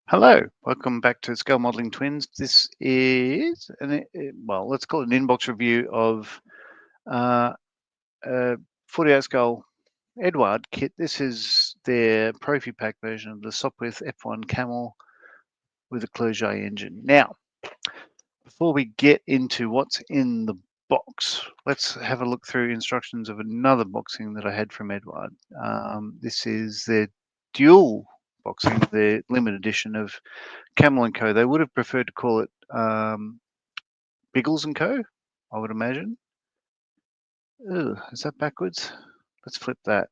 Hello, welcome back to Scale Modeling Twins. This is, well, let's call it an inbox review of a 48 scale Eduard kit. This is their Profi Pack version of the Sopwith F.1 Camel with a Clerget engine. Now, before we get into what's in the box, let's have a look through instructions of another boxing that I had from Eduard. This is their dual boxing, the limited edition of Camel & Co. They would have preferred to call it Biggles & Co, I would imagine. Ugh, is that backwards? Let's flip that.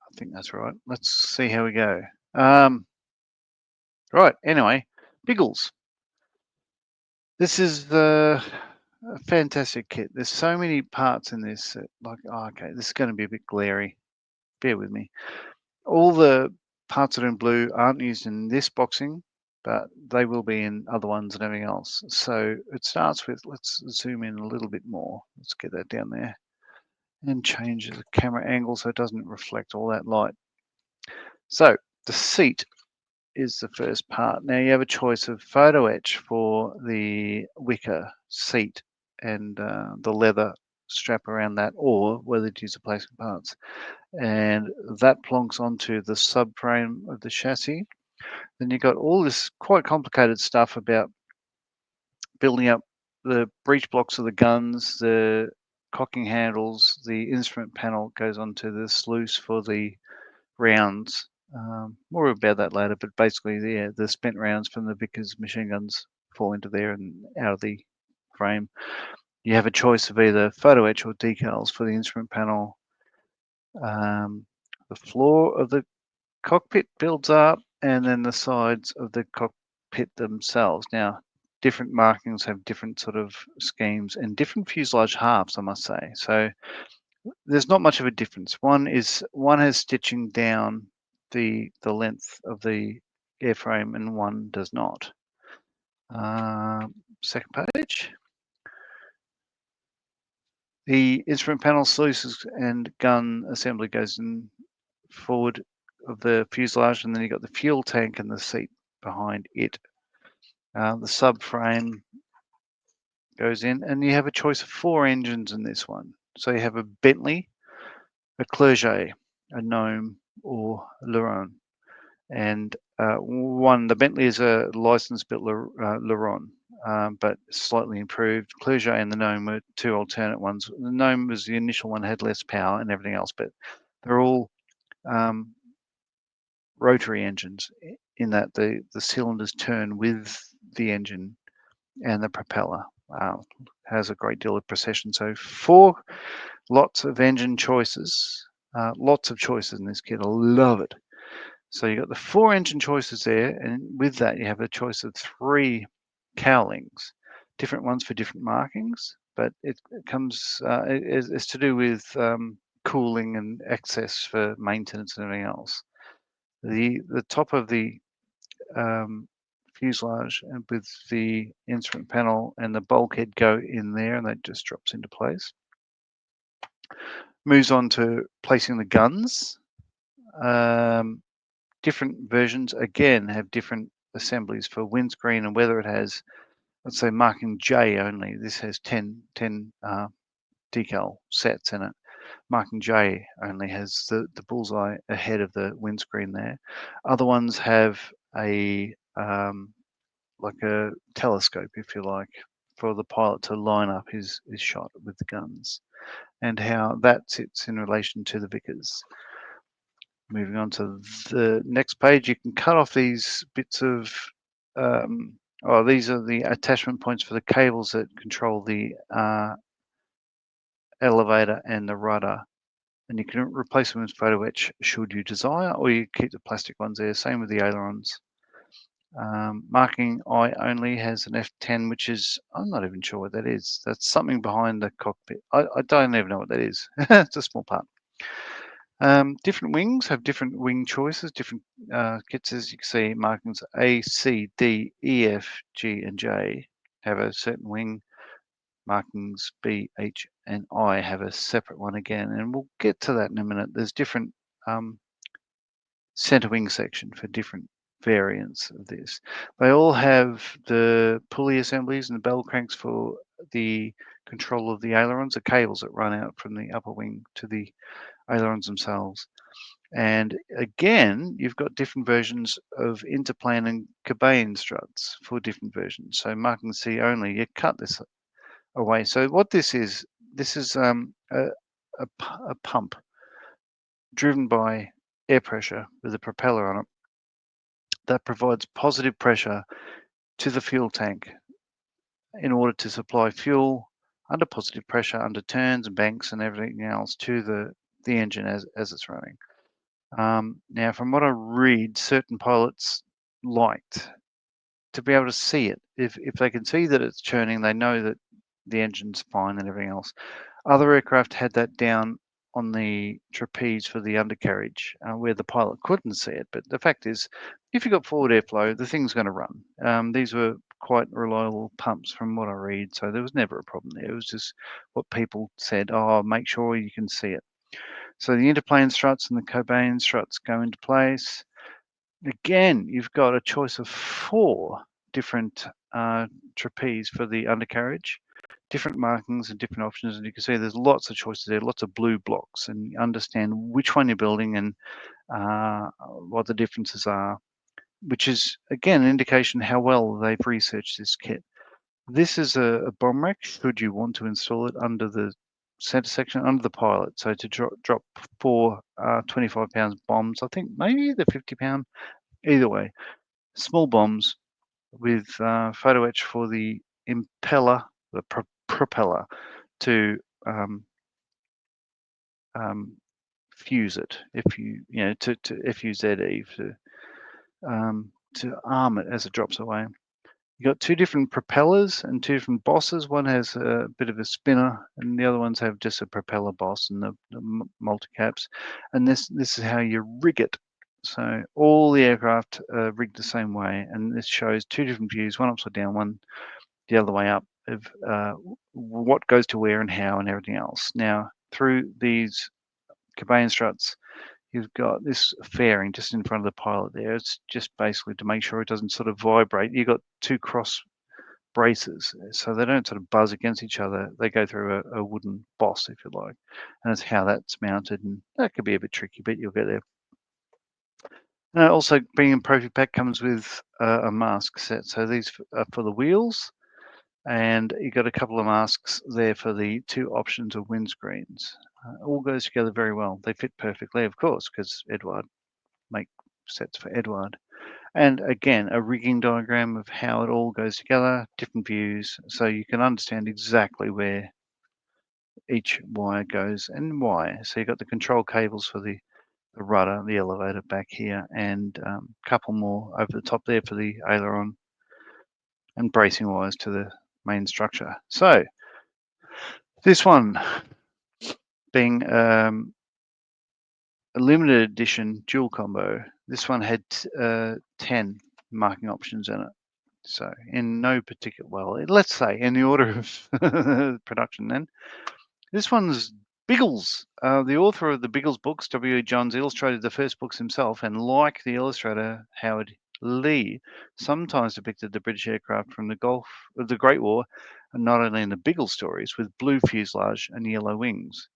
I think that's right. Let's see how we go. Right, anyway, Biggles. This is a fantastic kit. There's so many parts in this that, like, oh, okay, this is going to be a bit glary. Bear with me. All the parts that are in blue aren't used in this boxing, but they will be in other ones and everything else. So it starts with, let's zoom in a little bit more. Let's get that down there and change the camera angle so it doesn't reflect all that light. So the seat is the first part. Now you have a choice of photo etch for the wicker seat and the leather strap around that, or whether to use the plastic parts. And that plonks onto the subframe of the chassis. Then you've got all this quite complicated stuff about building up the breech blocks of the guns, the cocking handles, the instrument panel goes onto the sluice for the rounds. More about that later, but basically, yeah, the spent rounds from the Vickers machine guns fall into there and out of the frame. You have a choice of either photo etch or decals for the instrument panel. The floor of the cockpit builds up, and then the sides of the cockpit themselves. Now, different markings have different sort of schemes and different fuselage halves, I must say. So there's not much of a difference. One has stitching down the length of the airframe, and one does not. Second page. The instrument panel, sluices, and gun assembly goes in forward of the fuselage, and then you've got the fuel tank and the seat behind it. The subframe goes in, and you have a choice of 4 engines in this one. So you have a Bentley, a Clerget, a Gnome, or Luron. And the Bentley is a license-built Luron, but slightly improved. Clerget and the Gnome were 2 alternate ones. The Gnome was the initial one, had less power and everything else, but they're all rotary engines in that the cylinders turn with the engine, and the propeller has a great deal of precision. So 4 lots of engine choices, lots of choices in this kit. I love it. So you've got the 4 engine choices there, and with that you have a choice of 3 cowlings, different ones for different markings, but it comes, it's to do with cooling and access for maintenance and everything else. The top of the fuselage and with the instrument panel and the bulkhead go in there, and that just drops into place. Moves on to placing the guns. Different versions again have different assemblies for windscreen, and whether it has, let's say, marking J only. This has 10 decal sets in it. Marking J only has the bullseye ahead of the windscreen there. Other ones have a like a telescope, if you like, for the pilot to line up his shot with the guns, and how that sits in relation to the Vickers. Moving on to the next page, you can cut off these bits of, these are the attachment points for the cables that control the elevator and the rudder. And you can replace them with photo etch should you desire, or you keep the plastic ones there. Same with the ailerons. Marking I only has an F10, which is, I'm not even sure what that is. That's something behind the cockpit. I don't even know what that is. It's a small part. Different wings have different wing choices, different kits, as you can see. Markings A, C, D, E, F, G, and J have a certain wing. Markings B, H, and I have a separate one again, and we'll get to that in a minute. There's different center wing section for different variants of this. They all have the pulley assemblies and the bell cranks for the control of the ailerons, the cables that run out from the upper wing to the ailerons themselves. And again, you've got different versions of interplane and Cobain struts for different versions. So marking C only, you cut this away. So what this is a pump driven by air pressure with a propeller on it that provides positive pressure to the fuel tank in order to supply fuel under positive pressure, under turns and banks and everything else to the engine as it's running. Now, from what I read, certain pilots liked to be able to see it. If they can see that it's churning, they know that the engine's fine and everything else. Other aircraft had that down on the trapeze for the undercarriage where the pilot couldn't see it. But the fact is, if you've got forward airflow, the thing's going to run. These were quite reliable pumps from what I read, so there was never a problem there. It was just what people said, oh, make sure you can see it. So the interplane struts and the Cobain struts go into place. Again, you've got a choice of 4 different trapeze for the undercarriage, different markings and different options. And you can see there's lots of choices there, lots of blue blocks, and you understand which one you're building and what the differences are, which is, again, an indication how well they've researched this kit. This is a bomb rack, should you want to install it under the center section, under the pilot. So to drop 4 25 pounds bombs, I think maybe the 50 pound, either way, small bombs with photo etch for the impeller, the propeller to fuse it, if you know, to FUZE, to arm it as it drops away. You've got 2 different propellers and 2 different bosses. One has a bit of a spinner, and the other ones have just a propeller boss and the multicaps. And this is how you rig it. So all the aircraft are rigged the same way, and this shows 2 different views, one upside down, one the other way up, of what goes to where and how and everything else. Now, through these Cobain struts, you've got this fairing just in front of the pilot there. It's just basically to make sure it doesn't sort of vibrate. You've got 2 cross braces, so they don't sort of buzz against each other. They go through a wooden boss, if you like, and that's how that's mounted. And that could be a bit tricky, but you'll get there. Also, being in Profi Pack comes with a mask set. So these are for the wheels, and you've got a couple of masks there for the 2 options of windscreens. All goes together very well. They fit perfectly, of course, because Eduard make sets for Eduard. And again, a rigging diagram of how it all goes together, different views, so you can understand exactly where each wire goes and why. So you've got the control cables for the rudder, the elevator back here, and a couple more over the top there for the aileron, and bracing wires to the main structure. So this one being a limited edition dual combo, this one had 10 marking options in it. So in no particular, well, let's say in the order of production then. This one's Biggles. The author of the Biggles books, W.E. Johns, illustrated the first books himself, and like the illustrator Howard Lee, sometimes depicted the British aircraft from the Great War, and not only in the Biggles stories, with blue fuselage and yellow wings.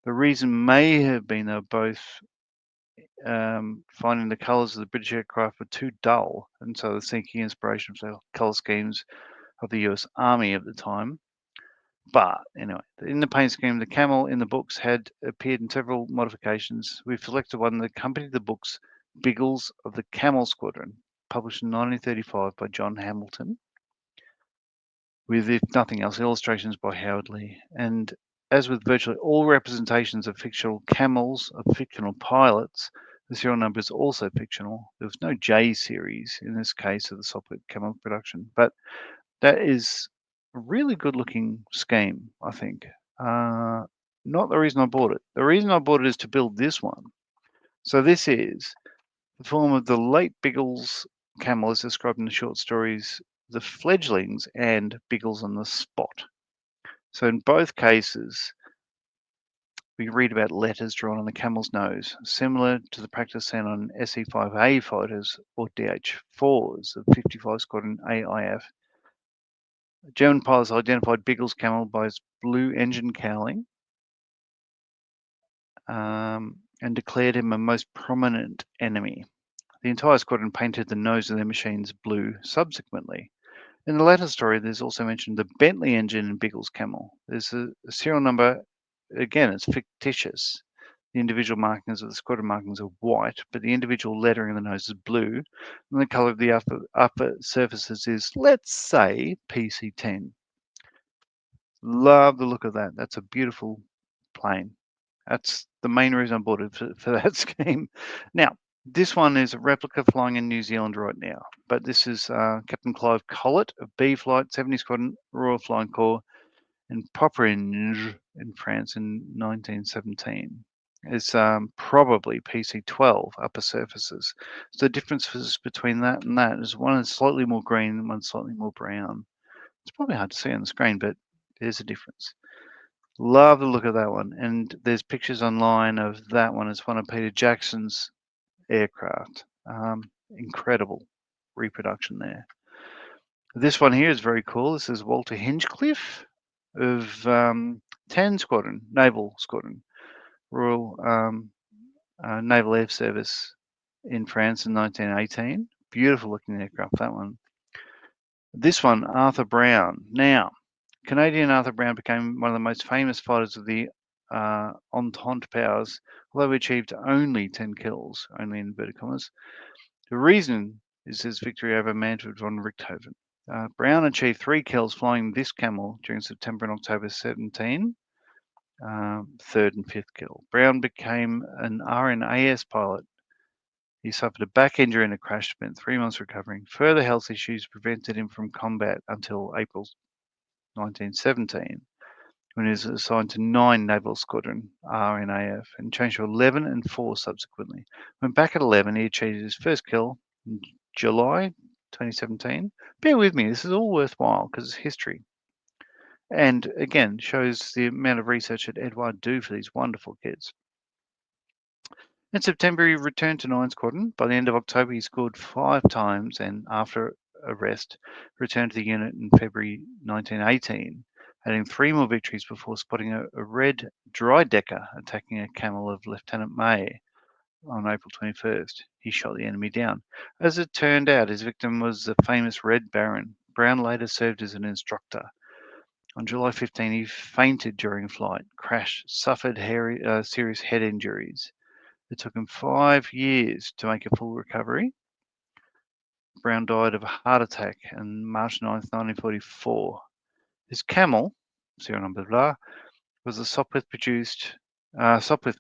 The reason may have been they were both finding the colours of the British aircraft were too dull, and so they're seeking inspiration from the colour schemes of the US Army at the time. But anyway, in the paint scheme, the Camel in the books had appeared in several modifications. We've selected one that accompanied the books, Biggles of the Camel Squadron, published in 1935 by John Hamilton, with, if nothing else, illustrations by Howard Lee. And as with virtually all representations of fictional camels, of fictional pilots, the serial number is also fictional. There was no J series in this case of the Sopwith Camel production, but that is a really good looking scheme, I think. Not the reason I bought it. The reason I bought it is to build this one. So this is the form of the late Biggles Camel as described in the short stories, The Fledglings and Biggles on the Spot. So in both cases, We read about letters drawn on the camel's nose, similar to the practice seen on SE-5A fighters or DH-4s of 55 Squadron AIF. German pilots identified Biggles' camel by its blue engine cowling and declared him a most prominent enemy. The entire squadron painted the nose of their machines blue subsequently. In the latter story, there's also mentioned the Bentley engine in Biggles' camel. There's a serial number, again, it's fictitious. The individual markings of the squadron markings are white, but the individual lettering in the nose is blue, and the color of the upper surfaces is, let's say, PC10. Love the look of that. That's a beautiful plane. That's the main reason I bought it for that scheme. Now, this one is a replica flying in New Zealand right now, but this is Captain Clive Collett of B Flight 70 Squadron Royal Flying Corps in Poperinghe in France in 1917. It's probably PC-12 upper surfaces. So the differences between that and that is one is slightly more green and one slightly more brown. It's probably hard to see on the screen, but there's a difference. Love the look of that one. And there's pictures online of that one. It's one of Peter Jackson's aircraft. Incredible reproduction there. This one here is very cool. This is Walter Hinchcliffe of 10 Squadron, Naval Squadron, Royal Naval Air Service in France in 1918. Beautiful looking aircraft, that one. This one, Arthur Brown. Now, Canadian Arthur Brown became one of the most famous fighters of the Entente powers, although he achieved only 10 kills, only in inverted commas. The reason is his victory over Manfred von Richthofen. Brown achieved 3 kills flying this camel during September and October 17, third and fifth kill. Brown became an RNAS pilot. He suffered a back injury in a crash, spent 3 months recovering. Further health issues prevented him from combat until April 1917, when he was assigned to 9 Naval Squadron RNAF and changed to 11 and 4 subsequently. When back at 11, he achieved his first kill in July 2017. Bear with me, this is all worthwhile because it's history. And again, shows the amount of research that Eduard do for these wonderful kids. In September, he returned to 9 Squadron. By the end of October, he scored 5 times and after a rest, returned to the unit in February 1918, adding 3 more victories before spotting a red dry-decker attacking a camel of Lieutenant May on April 21st. He shot the enemy down. As it turned out, his victim was the famous Red Baron. Brown later served as an instructor. On July 15, he fainted during flight, crashed, suffered serious head injuries. It took him 5 years to make a full recovery. Brown died of a heart attack on March 9, 1944. His camel, serial number blah, was a Sopwith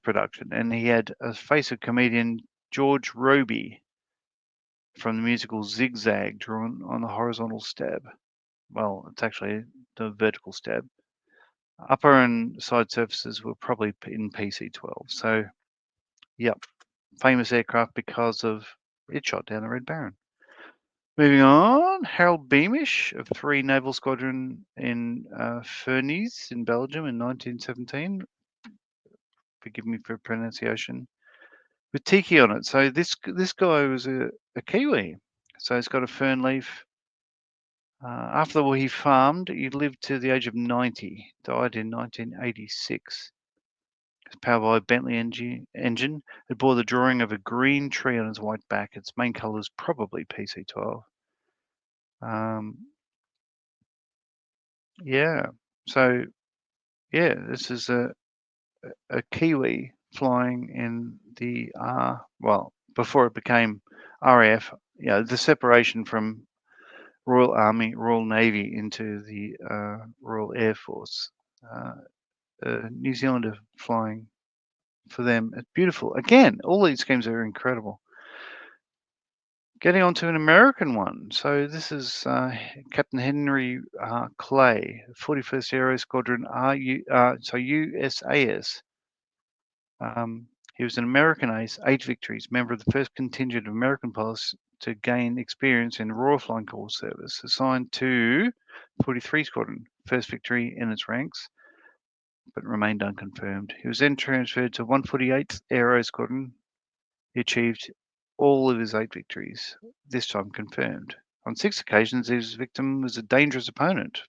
production, and he had a face of comedian George Robey from the musical Zigzag drawn on the horizontal stab. Well, it's actually the vertical stab. Upper and side surfaces were probably in PC-12. So, yep, famous aircraft because of it shot down the Red Baron. Moving on, Harold Beamish of 3 Naval Squadron in Furnes in Belgium in 1917. Forgive me for pronunciation. With tiki on it. So this guy was a Kiwi. So he's got a fern leaf. After the war, he farmed. He lived to the age of 90. Died in 1986. It's powered by a Bentley engine. It bore the drawing of a green tree on its white back. Its main color is probably PC-12. Yeah. So yeah, this is a Kiwi flying in the well, before it became RAF. The separation from Royal Army, Royal Navy into the Royal Air Force. New Zealander flying for them. It's beautiful. Again, all these schemes are incredible. Getting on to an American one. So this is Captain Henry Clay, 41st Aero Squadron USAS. He was an American ace, 8 victories, member of the first contingent of American pilots to gain experience in Royal Flying Corps service, assigned to 43 Squadron, first victory in its ranks. but remained unconfirmed. He was then transferred to 148th Aero Squadron. He achieved all of his 8 victories, this time confirmed. On 6 occasions, his victim was a dangerous opponent,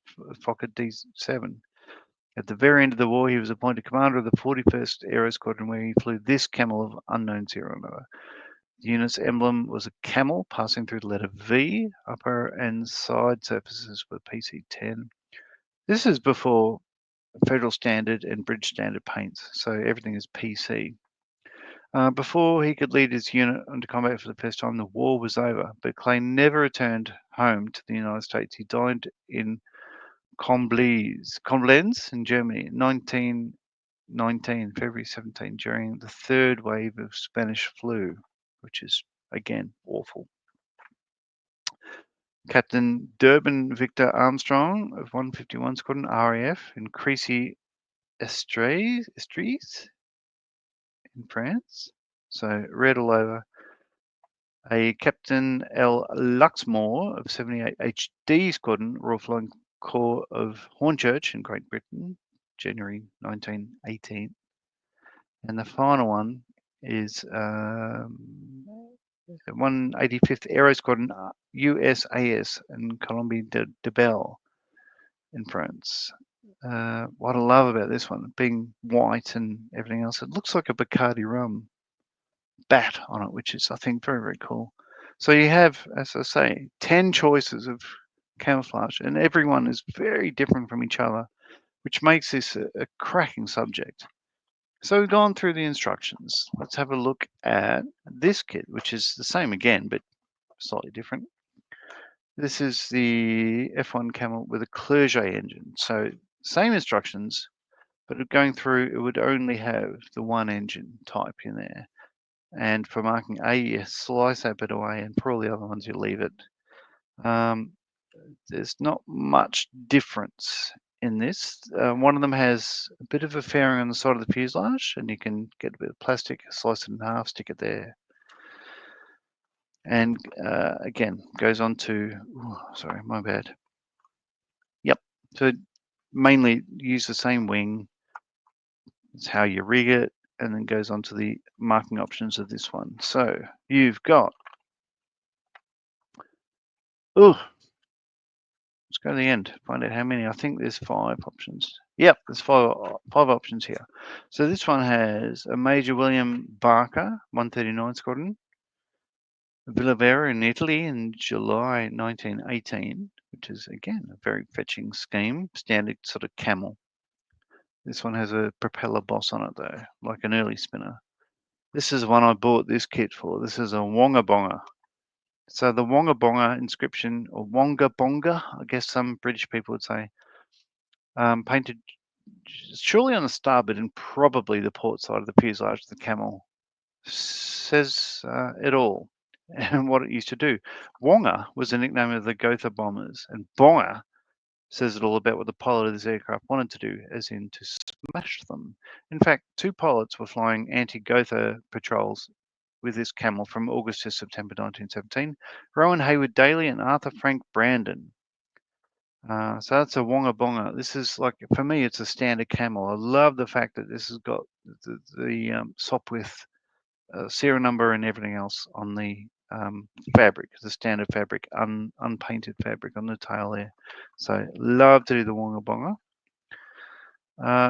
Fokker D7. At the very end of the war, he was appointed commander of the 41st Aero Squadron, where he flew this Camel of unknown serial number. The unit's emblem was a camel passing through the letter V. Upper and side surfaces were PC10. This is before Federal Standard and British Standard paints, so everything is PC. Before he could lead his unit into combat for the first time, the war was over, but Clay never returned home to the United States. He died in Koblenz in Germany in 1919, February 17, during the 3rd wave of Spanish flu, which is, again, awful. Captain Durbin Victor Armstrong of 151 Squadron RAF in Crécy Estrees in France. So red all over. A Captain L. Luxmore of 78 HD Squadron, Royal Flying Corps of Hornchurch in Great Britain, January 1918. And the final one is 185th Aero Squadron, USAS in Colombe de Belle in France. What I love about this one, being white and everything else, it looks like a Bacardi rum bat on it, which is, I think, very, very cool. So you have, as I say, 10 choices of camouflage, and everyone is very different from each other, which makes this a cracking subject. So we've gone through the instructions. Let's have a look at this kit, which is the same again, but slightly different. This is the F.1 Camel with a Clerget engine. So same instructions, but going through, it would only have the one engine type in there. And for marking A, you slice that bit away, and for all the other ones, you leave it. There's not much difference in this. One of them has a bit of a fairing on the side of the fuselage, and you can get a bit of plastic, slice it in half, stick it there. And again, goes on to, sorry, my bad. Yep, so mainly use the same wing. It's how you rig it, and then goes on to the marking options of this one. So you've got, let's go to the end, find out how many. I think there's 5 options. Yep, there's five options here. So this one has a Major William Barker, 139 Squadron, Villavera in Italy in July 1918, which is, again, a very fetching scheme, standard sort of camel. This one has a propeller boss on it, though, like an early spinner. This is one I bought this kit for. This is a Wonga Bonga. So the Wonga Bonga inscription, or Wonga Bonga, I guess some British people would say, painted surely on the starboard and probably the port side of the fuselage of the Camel, says it all and what it used to do. Wonga was a nickname of the Gotha bombers, and Bonga says it all about what the pilot of this aircraft wanted to do, as in to smash them. In fact, 2 pilots were flying anti-Gotha patrols with this Camel from August to September 1917, Rowan Hayward Daly and Arthur Frank Brandon. So that's a Wonga Bonga. This is, like, for me, it's a standard Camel. I love the fact that this has got the Sopwith serial number and everything else on the fabric, the standard fabric, unpainted fabric on the tail there. So love to do the Wonga Bonga.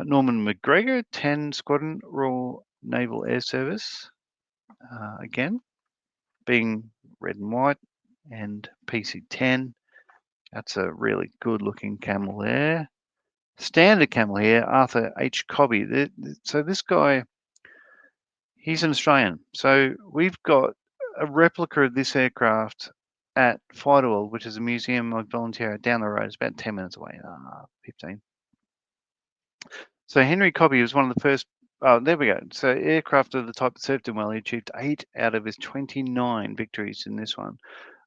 Norman McGregor, 10 Squadron, Royal Naval Air Service. Again, being red and white and PC10. That's a really good looking camel there. Standard camel here, Arthur H. Cobby. So this guy, he's an Australian. So we've got a replica of this aircraft at Fighter World, which is a museum I volunteer at down the road. It's about 10 minutes away, 15. So Henry Cobby was one of the first. Oh, there we go. So aircraft of the type that served him well. He achieved 8 out of his 29 victories in this one.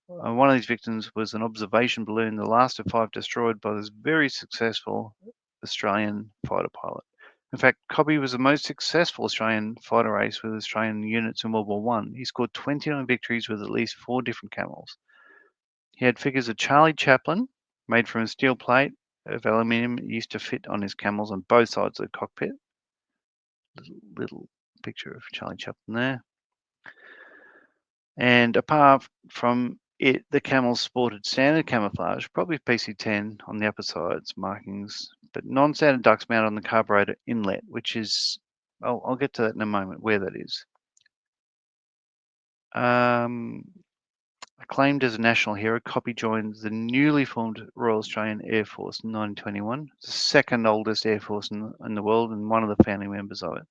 One of these victims was an observation balloon, the last of 5 destroyed by this very successful Australian fighter pilot. In fact, Cobby was the most successful Australian fighter race with Australian units in World War I. He scored 29 victories with at least 4 different Camels. He had figures of Charlie Chaplin, made from a steel plate, of aluminium. It used to fit on his camels on both sides of the cockpit. Little picture of Charlie Chaplin there. And apart from it, the camels sported standard camouflage, probably PC10 on the upper sides markings, but non-standard ducks mounted on the carburetor inlet, which is, I'll get to that in a moment, where that is. Acclaimed as a national hero, Copy joined the newly formed Royal Australian Air Force in 1921, the second oldest air force in the world and one of the founding members of it.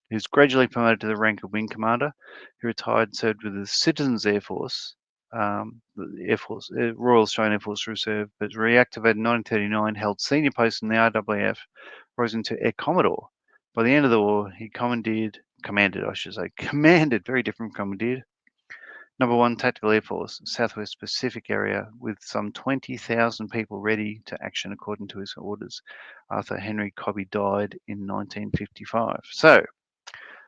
He was gradually promoted to the rank of wing commander. He retired and served with the Citizens Air Force, the Royal Australian Air Force Reserve, but reactivated in 1939, held senior posts in the RAAF, rose into Air Commodore. By the end of the war, he commanded, very different from commandeered, Number 1 Tactical Air Force, Southwest Pacific area, with some 20,000 people ready to action according to his orders. Arthur Henry Cobby died in 1955. So,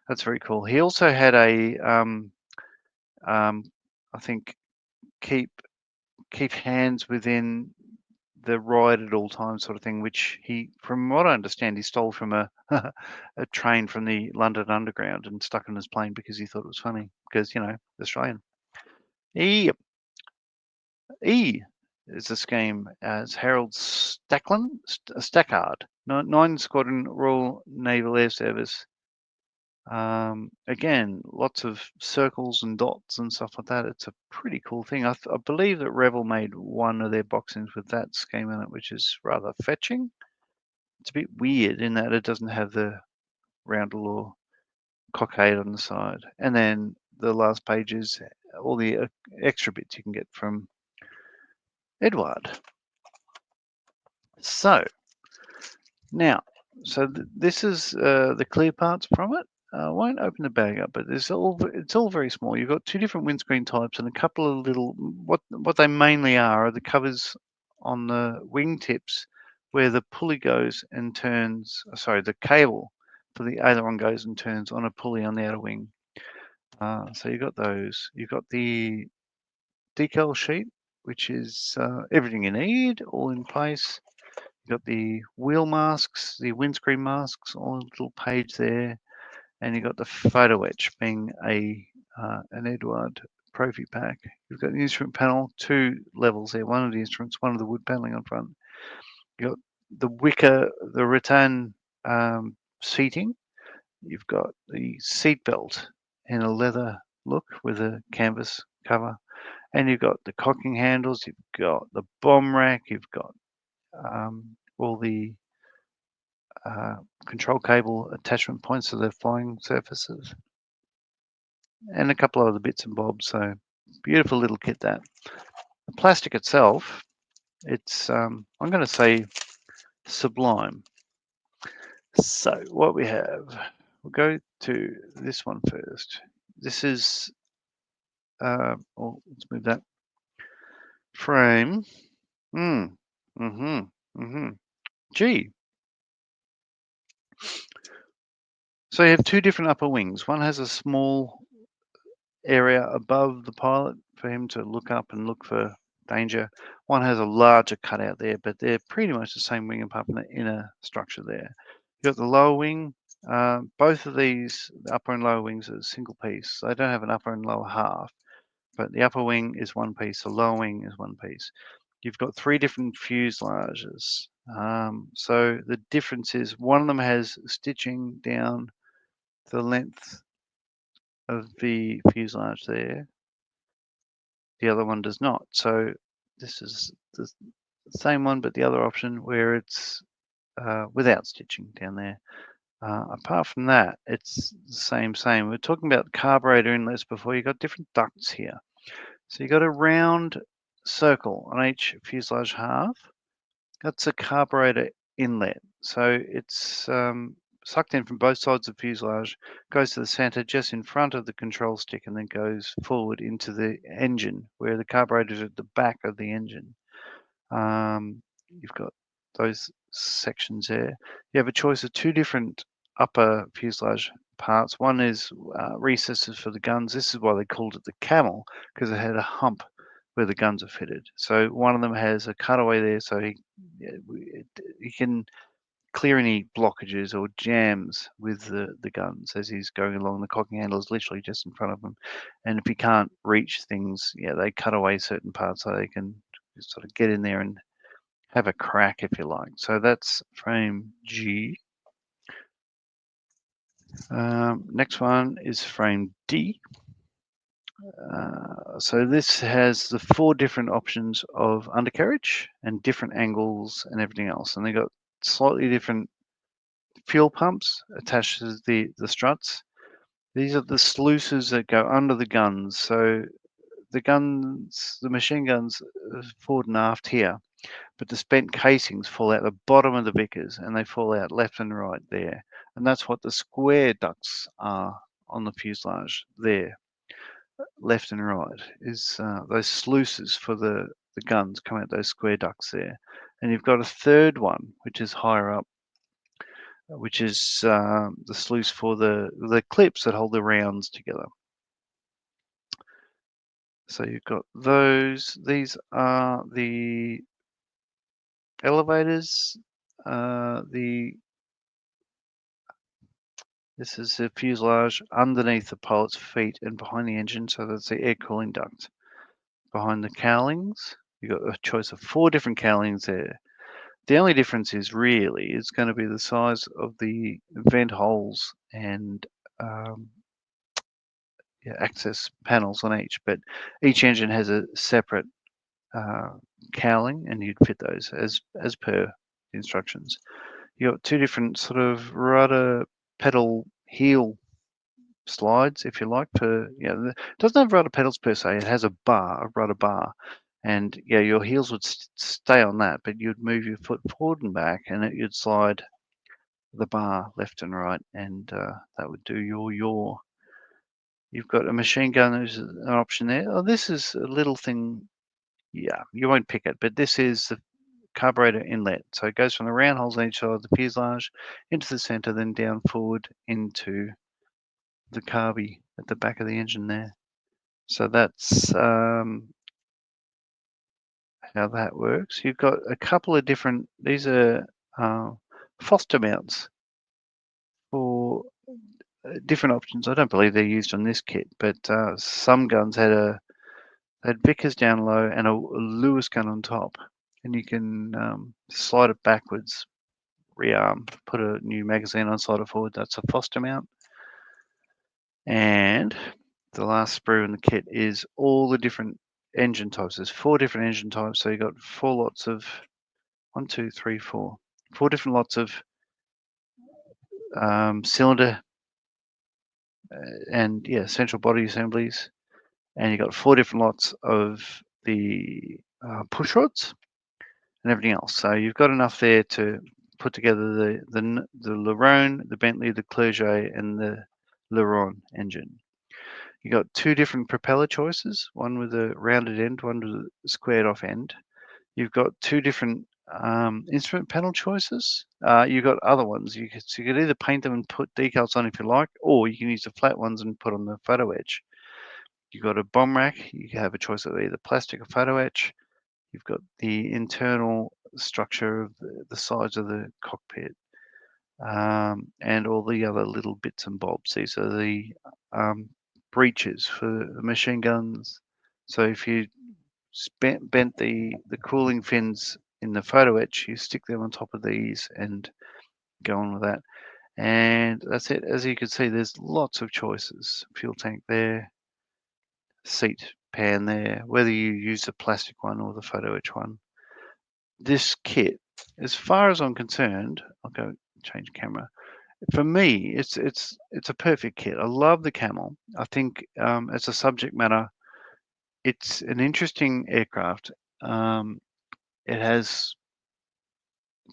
that's very cool. He also had a, I think, keep hands within the ride at all times sort of thing, which he, from what I understand, he stole from a a train from the London Underground and stuck on his plane because he thought it was funny, because, Australian. E is the scheme as Harold Stackard, 9 Squadron Royal Naval Air Service. Again, lots of circles and dots and stuff like that. It's a pretty cool thing. I believe that Revell made one of their boxings with that scheme in it, which is rather fetching. It's a bit weird in that it doesn't have the roundel or cockade on the side. And then the last page is all the extra bits you can get from Eduard. So now, this is the clear parts from it. I won't open the bag up, but it's all very small. You've got 2 different windscreen types and a couple of little, what they mainly are the covers on the wing tips where the pulley goes and turns, the cable for the aileron goes and turns on a pulley on the outer wing. So you've got those. You've got the decal sheet, which is everything you need, all in place. You've got the wheel masks, the windscreen masks, on a little page there, and you've got the photo etch being an Eduard Profi pack. You've got the instrument panel, 2 levels there, one of the instruments, one of the wood paneling on front. You've got the wicker, the rattan seating. You've got the seat belt in a leather look with a canvas cover, and you've got the cocking handles. You've got the bomb rack. You've got all the control cable attachment points to the flying surfaces, and a couple of other bits and bobs. So beautiful little kit that. The plastic itself, it's I'm going to say sublime. So what we have, we'll go to this one first. This is, let's move that frame. Gee. So you have 2 different upper wings. One has a small area above the pilot for him to look up and look for danger. One has a larger cutout there, but they're pretty much the same wing apart from the inner structure there. You've got the lower wing. Both of these, the upper and lower wings, are a single piece. So they don't have an upper and lower half, but the upper wing is one piece, the lower wing is one piece. You've got 3 different fuselages. So the difference is one of them has stitching down the length of the fuselage there. The other one does not. So this is the same one, but the other option where it's without stitching down there. Apart from that, it's the same. We're talking about carburetor inlets before. You've got different ducts here. So you've got a round circle on each fuselage half. That's a carburetor inlet. So it's sucked in from both sides of the fuselage, goes to the center just in front of the control stick, and then goes forward into the engine, where the carburetor is at the back of the engine. You've got those sections there. You have a choice of 2 different upper fuselage parts. One is recesses for the guns. This is why they called it the Camel, because it had a hump where the guns are fitted. So one of them has a cutaway there, so he can clear any blockages or jams with the guns as he's going along. The cocking handle is literally just in front of him, and if he can't reach things, they cut away certain parts so they can sort of get in there and have a crack, if you like. So that's frame G. Next one is frame D. So this has the 4 different options of undercarriage and different angles and everything else, and they got slightly different fuel pumps attached to the struts. These are the sluices that go under the guns. So the machine guns, forward and aft here, but the spent casings fall out the bottom of the Vickers, and they fall out left and right there. And that's what the square ducts are on the fuselage there, left and right, is those sluices for the guns come out those square ducts there. And you've got a third one, which is higher up, which is the sluice for the clips that hold the rounds together. So you've got those. These are the elevators. This is the fuselage underneath the pilot's feet and behind the engine, so that's the air cooling duct. Behind the cowlings, you've got a choice of 4 different cowlings there. The only difference is really it's going to be the size of the vent holes and access panels on each, but each engine has a separate cowling, and you'd fit those as per the instructions. You got 2 different sort of rudder pedal heel slides, if you like. It doesn't have rudder pedals per se. It has a rudder bar, and your heels would stay on that, but you'd move your foot forward and back, and you'd slide the bar left and right, and that would do your yaw. You've got a machine gun. There's an option there. Oh, this is a little thing. Yeah, you won't pick it, but this is the carburetor inlet. So it goes from the round holes on each side of the fuselage into the center, then down forward into the carby at the back of the engine there. So that's how that works. You've got a couple of different, these are Foster mounts for different options. I don't believe they're used on this kit, but some guns had Vickers down low and a Lewis gun on top, and you can slide it backwards, rearm, put a new magazine on, slide it forward. That's a Foster mount. And the last sprue in the kit is all the different engine types. There's 4 different engine types, so you got 4 lots of 4 different lots of cylinder and central body assemblies, and you got 4 different lots of the push rods and everything else. So you've got enough there to put together the Lerone, the Bentley, the Clerget, and the Leron engine. You got 2 different propeller choices, one with a rounded end, one with a squared off end. You've got 2 different instrument panel choices. You've got other ones. So you could either paint them and put decals on if you like, or you can use the flat ones and put on the photo etch. You've got a bomb rack. You can have a choice of either plastic or photo etch. You've got the internal structure of the sides of the cockpit, and all the other little bits and bobs. These are the breeches for the machine guns. So if you bent the cooling fins in the photo etch, you stick them on top of these and go on with that. And that's it. As you can see, there's lots of choices. Fuel tank there, seat pan there, whether you use the plastic one or the photo etch one. This kit, as far as I'm concerned, I'll go change camera. For me, it's a perfect kit. I love the Camel. I think as a subject matter, it's an interesting aircraft. It has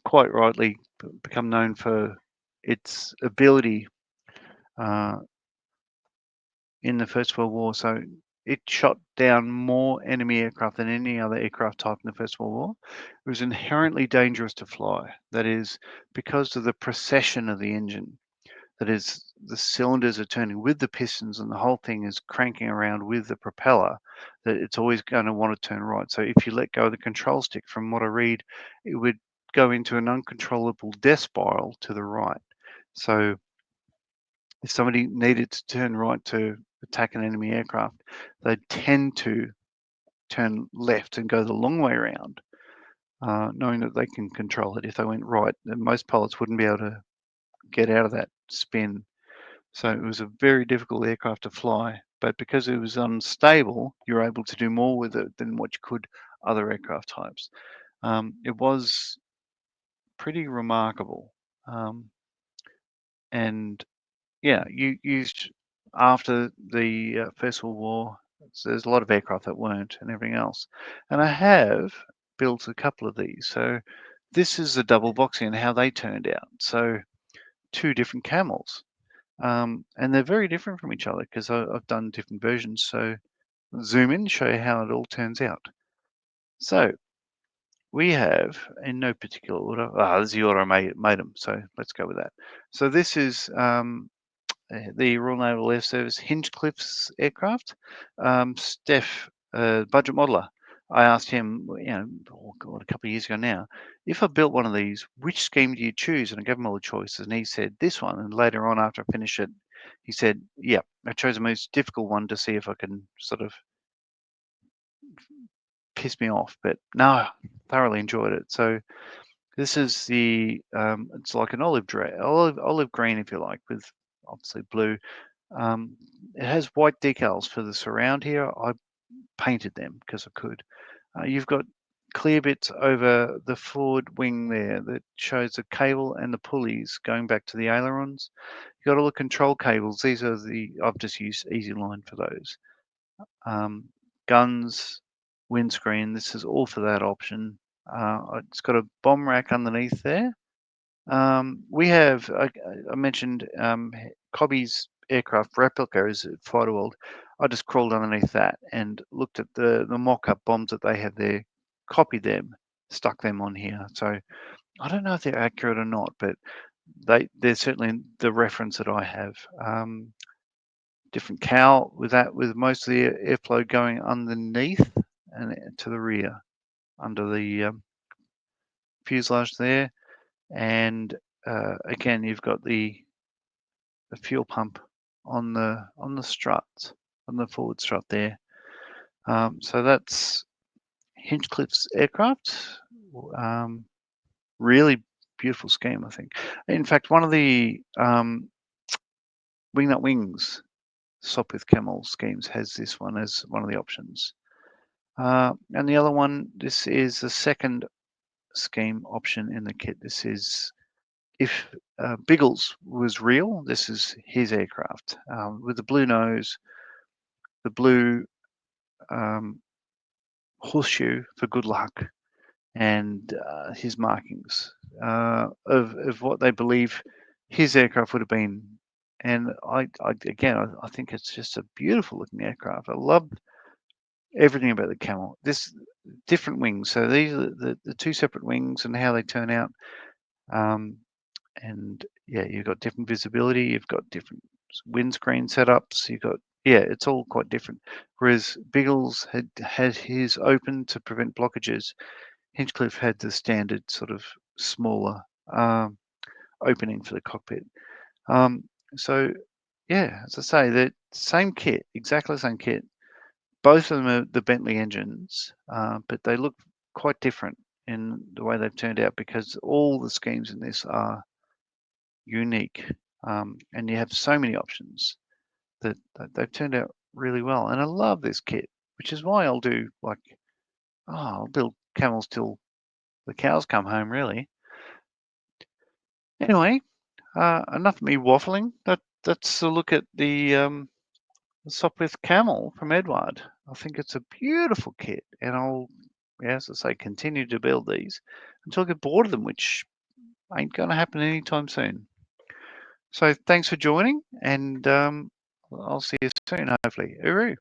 quite rightly become known for its ability in the First World War. So it shot down more enemy aircraft than any other aircraft type in the First World War. It was inherently dangerous to fly. That is because of the precession of the engine. That is, the cylinders are turning with the pistons and the whole thing is cranking around with the propeller, that it's always going to want to turn right. So if you let go of the control stick, from what I read, it would go into an uncontrollable death spiral to the right. So if somebody needed to turn right to attack an enemy aircraft, they'd tend to turn left and go the long way around, knowing that they can control it. If they went right, then most pilots wouldn't be able to get out of that spin. So it was a very difficult aircraft to fly, but because it was unstable, you're able to do more with it than what you could other aircraft types. It was pretty remarkable. And yeah, you used after the First World War, so there's a lot of aircraft that weren't and everything else. And I have built a couple of these. So this is the double boxing and how they turned out. So two different Camels. And they're very different from each other because I've done different versions. So zoom in, show you how it all turns out. So we have, in no particular order, this is the order I made them. So let's go with that. So this is the Royal Naval Air Service Hinchcliffe's aircraft. Steph, budget modeler, I asked him, oh God, a couple of years ago now, if I built one of these, which scheme do you choose? And I gave him all the choices, and he said this one. And later on, after I finished it, he said, yeah, I chose the most difficult one to see if I can sort of piss me off. But no, thoroughly enjoyed it. So this is the, it's like an olive green, if you like, with obviously blue. It has white decals for the surround here. I painted them because I could. You've got clear bits over the forward wing there that shows the cable and the pulleys going back to the ailerons. You've got all the control cables. These are I've just used Easy Line for those. Guns, windscreen, this is all for that option. It's got a bomb rack underneath there. We have, I mentioned Cobby's aircraft replica is at Fighter World. I just crawled underneath that and looked at the mock-up bombs that they have there, copied them, stuck them on here. So I don't know if they're accurate or not, but they're certainly the reference that I have. Different cowl with that, with most of the airflow going underneath and to the rear under the fuselage there. And again, you've got the fuel pump on the struts, on the forward strut there. So that's Hinchcliffe's aircraft. Really beautiful scheme, I think. In fact, one of the Wing Nut Wings Sopwith Camel schemes has this one as one of the options. And the other one, this is the second scheme option in the kit. This is, if Biggles was real, this is his aircraft with the blue nose, the blue horseshoe for good luck, and his markings of what they believe his aircraft would have been. And I think it's just a beautiful looking aircraft. I love everything about the Camel. This different wings. So these are the two separate wings and how they turn out. And yeah, you've got different visibility. You've got different windscreen setups. You've got, yeah, it's all quite different. Whereas Biggles had his open to prevent blockages. Hinchcliffe had the standard sort of smaller opening for the cockpit. So yeah, as I say, the same kit, exactly the same kit. Both of them are the Bentley engines, but they look quite different in the way they've turned out because all the schemes in this are unique, and you have so many options that they've turned out really well. And I love this kit, which is why I'll do I'll build Camels till the cows come home, really. Anyway, enough of me waffling. That's a look at the Sopwith Camel from Eduard. I think it's a beautiful kit, and I'll, as I say, continue to build these until I get bored of them, which ain't going to happen anytime soon. So thanks for joining, and I'll see you soon, hopefully. Hooroo!